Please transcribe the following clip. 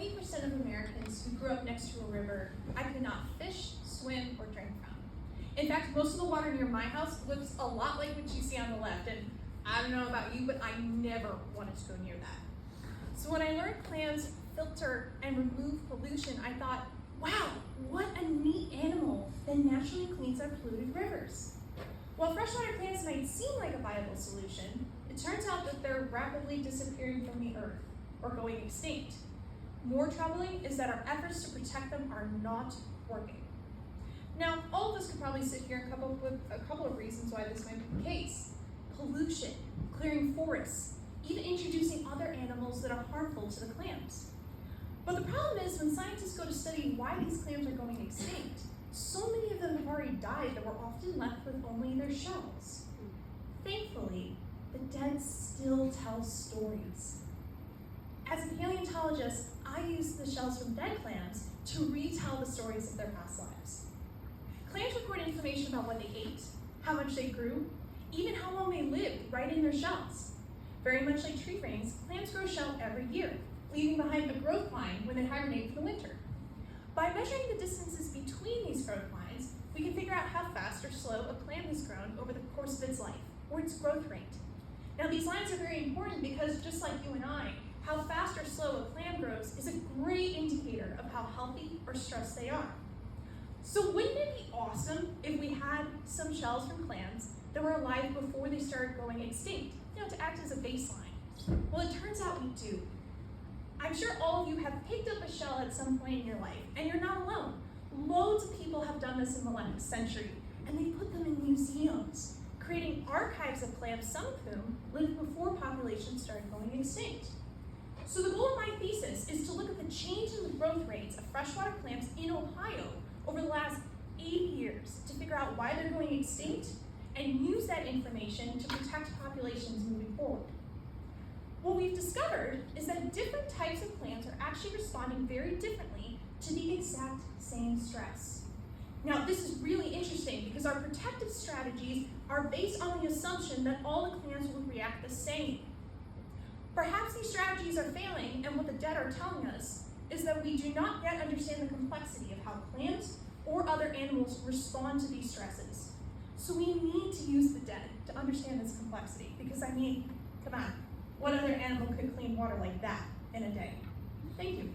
20% of Americans who grew up next to a river I could not fish, swim, or drink from. In fact, most of the water near my house looks a lot like what you see on the left, and I don't know about you, but I never wanted to go near that. So when I learned clams filter and remove pollution, I thought, wow, what a neat animal that naturally cleans our polluted rivers. While freshwater clams might seem like a viable solution, it turns out that they're rapidly disappearing from the earth or going extinct. More troubling is that our efforts to protect them are not working. Now, all of us could probably sit here and come up with a couple of reasons why this might be the case. Pollution, clearing forests, even introducing other animals that are harmful to the clams. But the problem is when scientists go to study why these clams are going extinct, so many of them have already died that we're often left with only their shells. Thankfully, the dead still tell stories. As a paleontologist, I use the shells from dead clams to retell the stories of their past lives. Clams record information about what they ate, how much they grew, even how long they lived right in their shells. Very much like tree rings, clams grow a shell every year, leaving behind a growth line when they hibernate for the winter. By measuring the distances between these growth lines, we can figure out how fast or slow a clam has grown over the course of its life, or its growth rate. Now these lines are very important because just like you and I, how fast or slow a clam grows is a great indicator of how healthy or stressed they are. So wouldn't it be awesome if we had some shells from clams that were alive before they started going extinct, to act as a baseline? Well, it turns out we do. I'm sure all of you have picked up a shell at some point in your life, and you're not alone. Loads of people have done this in the last century, and they put them in museums, creating archives of clams, some of whom lived before populations started going extinct. So the goal of my thesis is to look at the change in the growth rates of freshwater clams in Ohio over the last 80 years to figure out why they're going extinct and use that information to protect populations moving forward. What we've discovered is that different types of clams are actually responding very differently to the exact same stress. Now, this is really interesting because our protective strategies are based on the assumption that all the clams will react the same. Perhaps these strategies are failing, and what the dead are telling us is that we do not yet understand the complexity of how clams or other animals respond to these stresses. So we need to use the dead to understand this complexity, because come on, what other animal could clean water like that in a day? Thank you.